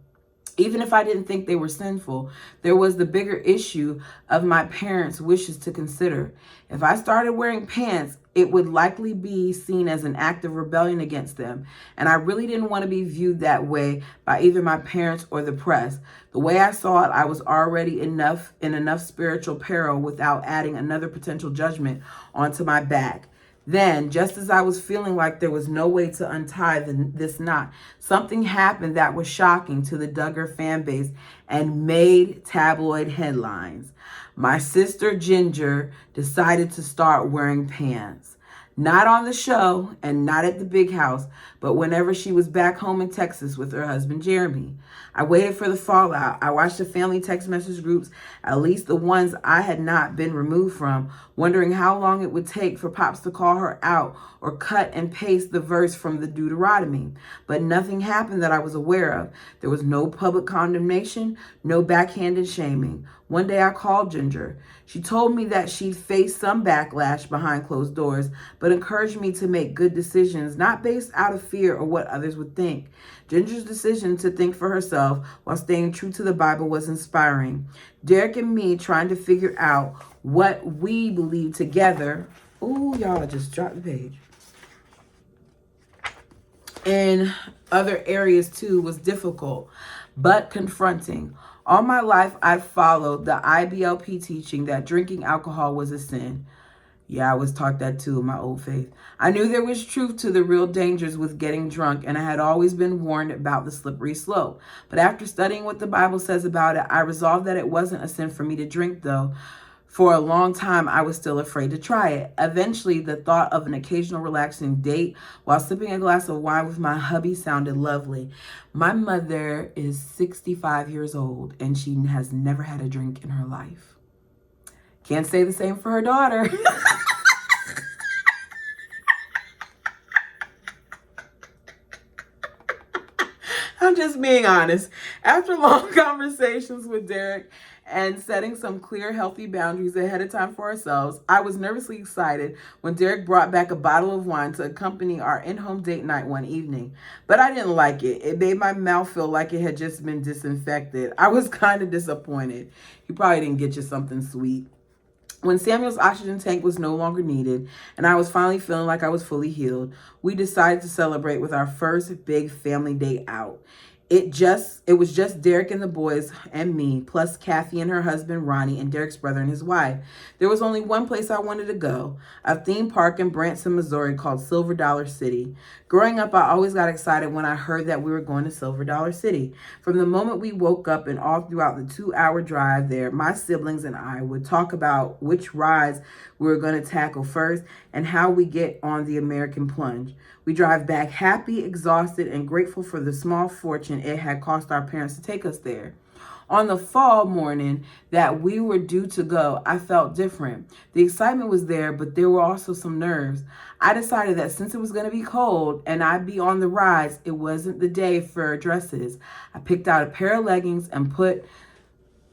Even if I didn't think they were sinful, there was the bigger issue of my parents' wishes to consider. If I started wearing pants, it would likely be seen as an act of rebellion against them. And I really didn't want to be viewed that way by either my parents or the press. The way I saw it, I was already in enough spiritual peril without adding another potential judgment onto my back. Then, just as I was feeling like there was no way to untie this knot, something happened that was shocking to the Duggar fan base and made tabloid headlines. My sister Ginger decided to start wearing pants. Not on the show and not at the big house, but whenever she was back home in Texas with her husband Jeremy. I waited for the fallout. I watched the family text message groups, at least the ones I had not been removed from, wondering how long it would take for Pops to call her out or cut and paste the verse from the Deuteronomy. But nothing happened that I was aware of. There was no public condemnation, no backhanded shaming. One day I called Ginger. She told me that she'd faced some backlash behind closed doors, but encouraged me to make good decisions, not based out of fear or what others would think. Ginger's decision to think for herself while staying true to the Bible was inspiring. Derek and me trying to figure out what we believe together. Ooh, y'all, I just dropped the page. In other areas too was difficult, but confronting. All my life, I followed the IBLP teaching that drinking alcohol was a sin. Yeah, I was taught that too in my old faith. I knew there was truth to the real dangers with getting drunk, and I had always been warned about the slippery slope. But after studying what the Bible says about it, I resolved that it wasn't a sin for me to drink, though. For a long time, I was still afraid to try it. Eventually, the thought of an occasional relaxing date while sipping a glass of wine with my hubby sounded lovely. My mother is 65 years old and she has never had a drink in her life. Can't say the same for her daughter. I'm just being honest. After long conversations with Derek and setting some clear, healthy boundaries ahead of time for ourselves, I was nervously excited when Derek brought back a bottle of wine to accompany our in-home date night one evening. But I didn't like it. It made my mouth feel like it had just been disinfected. I was kind of disappointed. He probably didn't get you something sweet. When Samuel's oxygen tank was no longer needed and I was finally feeling like I was fully healed, we decided to celebrate with our first big family day out. It was just Derek and the boys and me, plus Kathy and her husband Ronnie and Derek's brother and his wife. There was only one place I wanted to go, a theme park in Branson, Missouri called Silver Dollar City. Growing up, I always got excited when I heard that we were going to Silver Dollar City. From the moment we woke up and all throughout the 2-hour drive there, my siblings and I would talk about which rides we were going to tackle first and how we get on the American Plunge. We drive back happy, exhausted, and grateful for the small fortune it had cost our parents to take us there. On the fall morning that we were due to go, I felt different. The excitement was there, but there were also some nerves. I decided that since it was going to be cold and I'd be on the rides, it wasn't the day for dresses. I picked out a pair of leggings and put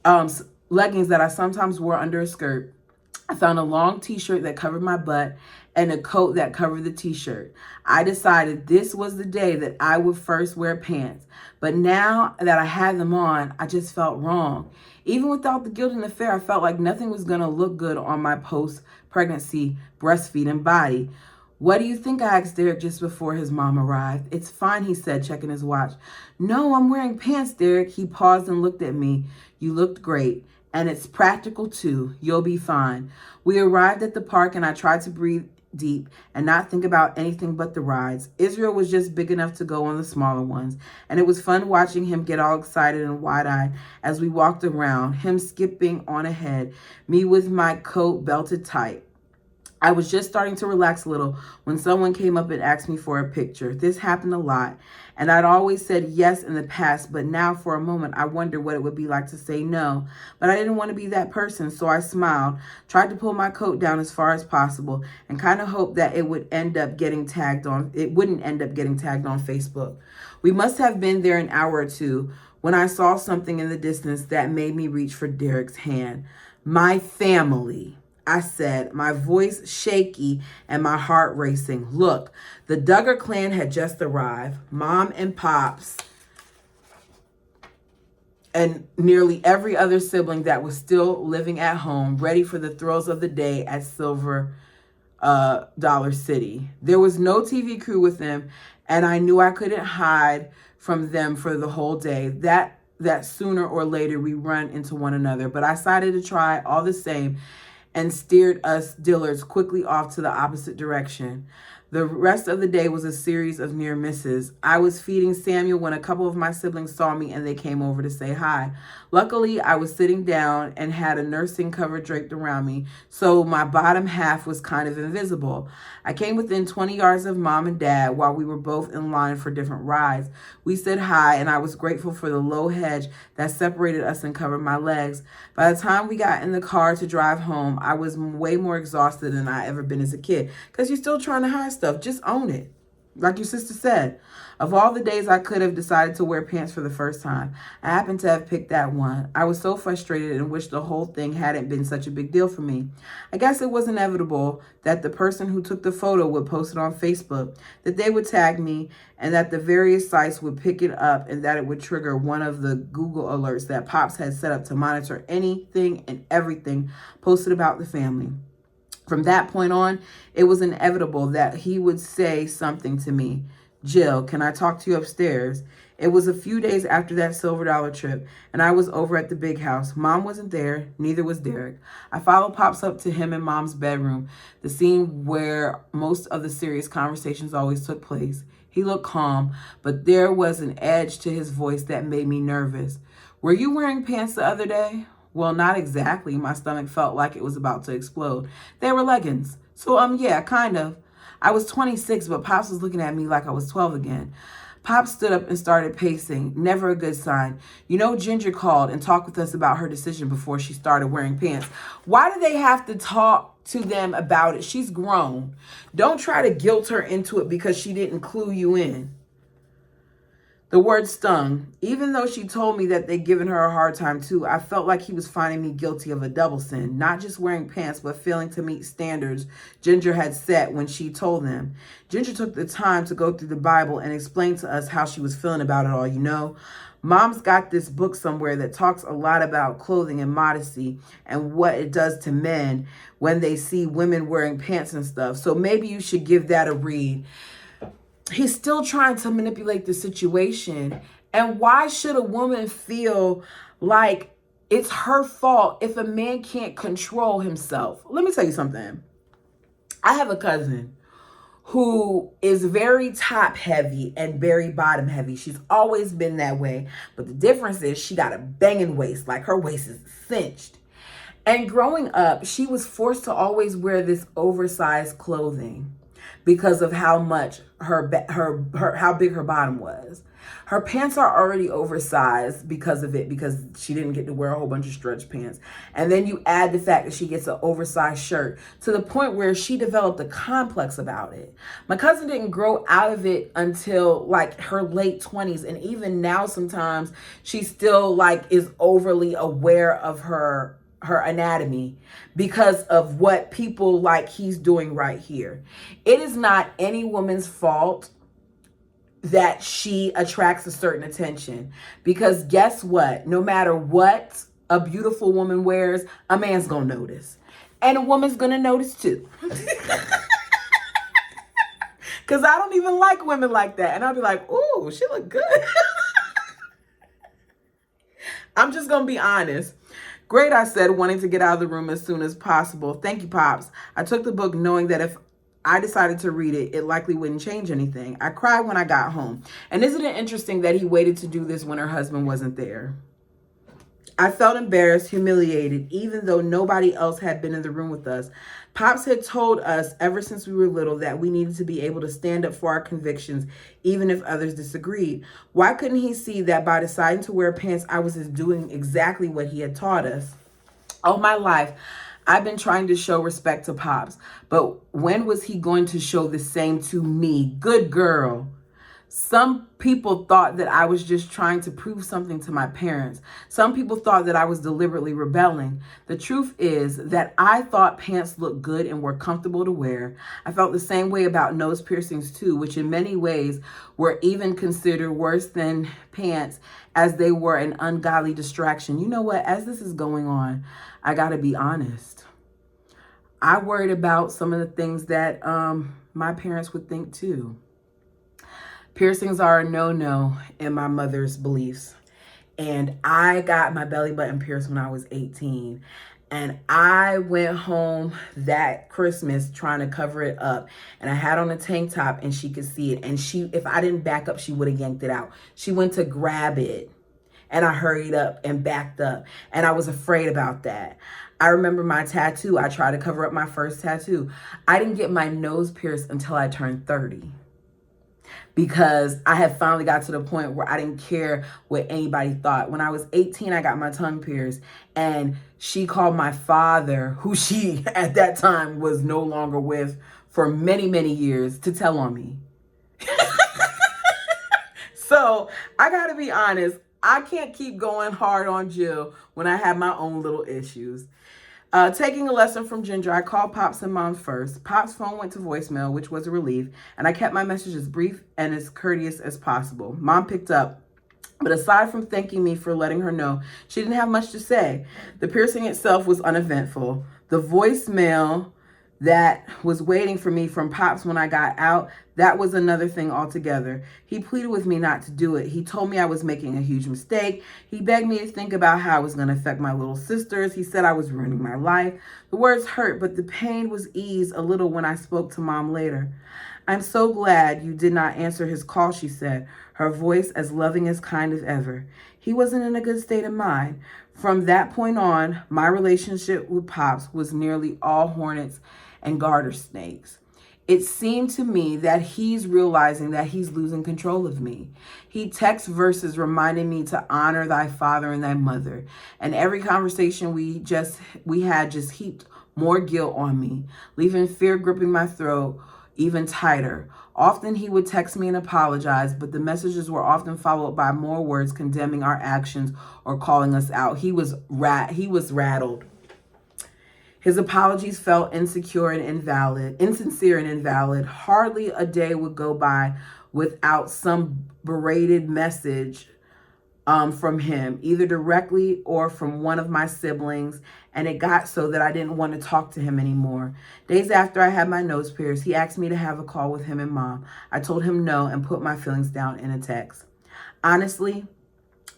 leggings that I sometimes wore under a skirt. I found a long t-shirt that covered my butt and a coat that covered the t-shirt. I decided this was the day that I would first wear pants. But now that I had them on, I just felt wrong. Even without the guilt and the fear, I felt like nothing was going to look good on my post-pregnancy breastfeeding body. What do you think? I asked Derek just before his mom arrived. It's fine, he said, checking his watch. No, I'm wearing pants, Derek. He paused and looked at me. You looked great. And it's practical too. You'll be fine. We arrived at the park and I tried to breathe deep and not think about anything but the rides. Israel was just big enough to go on the smaller ones, and it was fun watching him get all excited and wide-eyed as we walked around, him skipping on ahead, me with my coat belted tight. I was just starting to relax a little when someone came up and asked me for a picture. This happened a lot, and I'd always said yes in the past, but now for a moment I wondered what it would be like to say no. But I didn't want to be that person, so I smiled, tried to pull my coat down as far as possible, and kind of hoped that it wouldn't end up getting tagged on Facebook. We must have been there an hour or two when I saw something in the distance that made me reach for Derek's hand. My family, I said, my voice shaky and my heart racing. Look, the Duggar clan had just arrived. Mom and Pops and nearly every other sibling that was still living at home, ready for the thrills of the day at Silver Dollar City. There was no TV crew with them, and I knew I couldn't hide from them for the whole day. That sooner or later we run into one another. But I decided to try all the same and steered us Dillards quickly off to the opposite direction. The rest of the day was a series of near misses. I was feeding Samuel when a couple of my siblings saw me and they came over to say hi. Luckily, I was sitting down and had a nursing cover draped around me, so my bottom half was kind of invisible. I came within 20 yards of Mom and Dad while we were both in line for different rides. We said hi, and I was grateful for the low hedge that separated us and covered my legs. By the time we got in the car to drive home, I was way more exhausted than I ever been as a kid, because you're still trying to hide stuff. Just own it. Like your sister said, of all the days I could have decided to wear pants for the first time, I happened to have picked that one. I was so frustrated and wished the whole thing hadn't been such a big deal for me. I guess it was inevitable that the person who took the photo would post it on Facebook, that they would tag me, and that the various sites would pick it up, and that it would trigger one of the Google alerts that Pops had set up to monitor anything and everything posted about the family. From that point on, it was inevitable that he would say something to me. Jill, can I talk to you upstairs? It was a few days after that Silver Dollar trip, and I was over at the big house. Mom wasn't there, neither was Derek. I followed Pops up to him in Mom's bedroom, the scene where most of the serious conversations always took place. He looked calm, but there was an edge to his voice that made me nervous. Were you wearing pants the other day? Well, not exactly. My stomach felt like it was about to explode. They were leggings. So, yeah, kind of. I was 26, but Pops was looking at me like I was 12 again. Pop stood up and started pacing. Never a good sign. You know, Ginger called and talked with us about her decision before she started wearing pants. Why do they have to talk to them about it? She's grown. Don't try to guilt her into it because she didn't clue you in. The word stung. Even though she told me that they'd given her a hard time too, I felt like he was finding me guilty of a double sin, not just wearing pants, but failing to meet standards Ginger had set when she told them. Ginger took the time to go through the Bible and explain to us how she was feeling about it all. You know, Mom's got this book somewhere that talks a lot about clothing and modesty and what it does to men when they see women wearing pants and stuff. So maybe you should give that a read. He's still trying to manipulate the situation. And why should a woman feel like it's her fault if a man can't control himself? Let me tell you something. I have a cousin who is very top heavy and very bottom heavy. She's always been that way. But the difference is she got a banging waist, like her waist is cinched. And growing up, she was forced to always wear this oversized clothing because of how much how big her bottom was. Her pants are already oversized because of it, because she didn't get to wear a whole bunch of stretch pants. And then you add the fact that she gets an oversized shirt to the point where she developed a complex about it. My cousin didn't grow out of it until like her late 20s. And even now, sometimes she still like is overly aware of her anatomy because of what people like he's doing right here. It is not any woman's fault that she attracts a certain attention, because guess what? No matter what a beautiful woman wears, a man's gonna notice, and a woman's gonna notice too. Because I don't even like women like that, and I'll be like, ooh, she look good. I'm just gonna be honest. Great, I said, wanting to get out of the room as soon as possible. Thank you, Pops. I took the book knowing that if I decided to read it, it likely wouldn't change anything. I cried when I got home. And isn't it interesting that he waited to do this when her husband wasn't there? I felt embarrassed, humiliated, even though nobody else had been in the room with us. Pops had told us ever since we were little that we needed to be able to stand up for our convictions, even if others disagreed. Why couldn't he see that by deciding to wear pants, I was just doing exactly what he had taught us? All my life, I've been trying to show respect to Pops, but when was he going to show the same to me? Good girl. Some people thought that I was just trying to prove something to my parents. Some people thought that I was deliberately rebelling. The truth is that I thought pants looked good and were comfortable to wear. I felt the same way about nose piercings too, which in many ways were even considered worse than pants, as they were an ungodly distraction. You know what? As this is going on, I gotta be honest. I worried about some of the things that my parents would think too. Piercings are a no-no in my mother's beliefs. And I got my belly button pierced when I was 18. And I went home that Christmas trying to cover it up. And I had on a tank top and she could see it. And if I didn't back up, she would have yanked it out. She went to grab it. And I hurried up and backed up. And I was afraid about that. I remember my tattoo. I tried to cover up my first tattoo. I didn't get my nose pierced until I turned 30. Because I had finally got to the point where I didn't care what anybody thought. When I was 18, I got my tongue pierced. And she called my father, who she at that time was no longer with for many, many years, to tell on me. So I got to be honest. I can't keep going hard on Jill when I have my own little issues. Taking a lesson from Ginger, I called Pops and Mom first. Pops' phone went to voicemail, which was a relief, and I kept my message as brief and as courteous as possible. Mom picked up, but aside from thanking me for letting her know, she didn't have much to say. The piercing itself was uneventful. The voicemail that was waiting for me from Pops when I got out, that was another thing altogether. He pleaded with me not to do it. He told me I was making a huge mistake. He begged me to think about how it was going to affect my little sisters. He said I was ruining my life. The words hurt, but the pain was eased a little when I spoke to Mom later. I'm so glad you did not answer his call, she said, her voice as loving as kind as ever. He wasn't in a good state of mind. From that point on, my relationship with Pops was nearly all hornets and garter snakes. It seemed to me that he's realizing that he's losing control of me. He texts verses reminding me to honor thy father and thy mother. And every conversation we had just heaped more guilt on me, leaving fear gripping my throat even tighter. Often he would text me and apologize, but the messages were often followed by more words condemning our actions or calling us out. He was rattled. His apologies felt insincere and invalid. Hardly a day would go by without some berated message from him, either directly or from one of my siblings, and it got so that I didn't want to talk to him anymore. Days after I had my nose pierced, he asked me to have a call with him and Mom. I told him no and put my feelings down in a text. Honestly,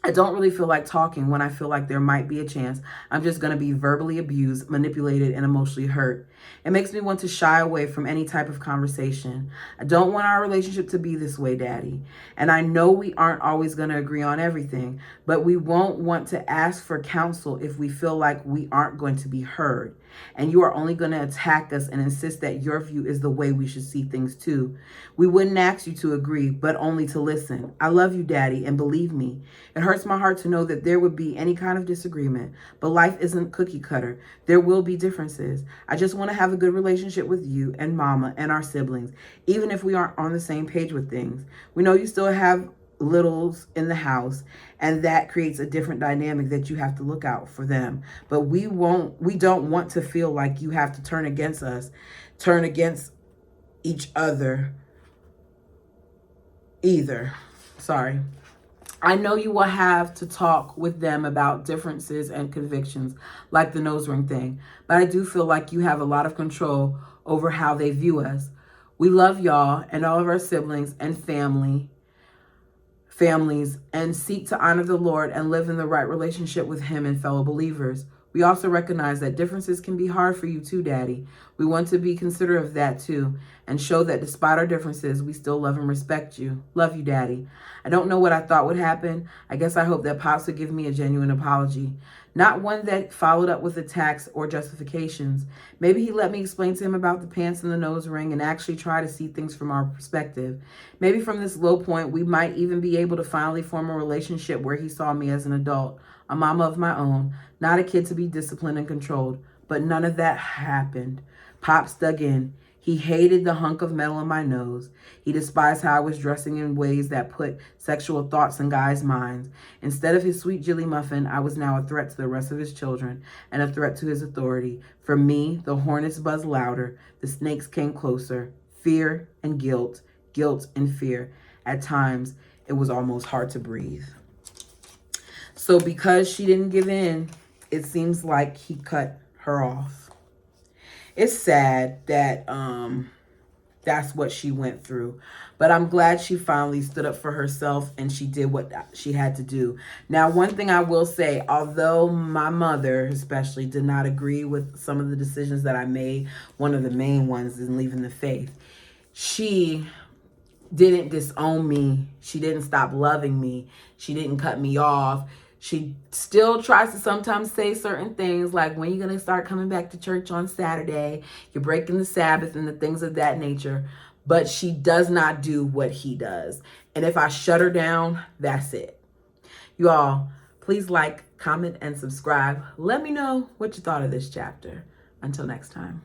I don't really feel like talking when I feel like there might be a chance I'm just going to be verbally abused, manipulated, and emotionally hurt. It makes me want to shy away from any type of conversation. I don't want our relationship to be this way, Daddy. And I know we aren't always going to agree on everything, but we won't want to ask for counsel if we feel like we aren't going to be heard. And you are only going to attack us and insist that your view is the way we should see things too. We wouldn't ask you to agree, but only to listen. I love you, Daddy, and believe me, it hurts my heart to know that there would be any kind of disagreement, but life isn't cookie cutter. There will be differences. I just want to have a good relationship with you and Mama and our siblings, even if we aren't on the same page with things. We know you still have littles in the house, and that creates a different dynamic that you have to look out for them. But we don't want to feel like you have to turn against us, turn against each other either. Sorry. I know you will have to talk with them about differences and convictions, like the nose ring thing, but I do feel like you have a lot of control over how they view us. We love y'all and all of our siblings and families, and seek to honor the Lord and live in the right relationship with him and fellow believers. We also recognize that differences can be hard for you too, Daddy. We want to be considerate of that too, and show that despite our differences, we still love and respect you. Love you, Daddy. I don't know what I thought would happen. I guess I hope that Pops would give me a genuine apology. Not one that followed up with attacks or justifications. Maybe he let me explain to him about the pants and the nose ring and actually try to see things from our perspective. Maybe from this low point, we might even be able to finally form a relationship where he saw me as an adult, a mama of my own, not a kid to be disciplined and controlled. But none of that happened. Pops dug in. He hated the hunk of metal in my nose. He despised how I was dressing in ways that put sexual thoughts in guys' minds. Instead of his sweet jelly muffin, I was now a threat to the rest of his children and a threat to his authority. For me, the hornets buzzed louder. The snakes came closer. Fear and guilt, guilt and fear. At times, it was almost hard to breathe. So because she didn't give in, it seems like he cut her off. It's sad that that's what she went through. But I'm glad she finally stood up for herself and she did what she had to do. Now, one thing I will say, although my mother especially did not agree with some of the decisions that I made, one of the main ones is leaving the faith, she didn't disown me. She didn't stop loving me. She didn't cut me off. She still tries to sometimes say certain things like, when are you going to start coming back to church on Saturday? You're breaking the Sabbath and the things of that nature. But she does not do what he does. And if I shut her down, that's it. You all, please like, comment, and subscribe. Let me know what you thought of this chapter. Until next time.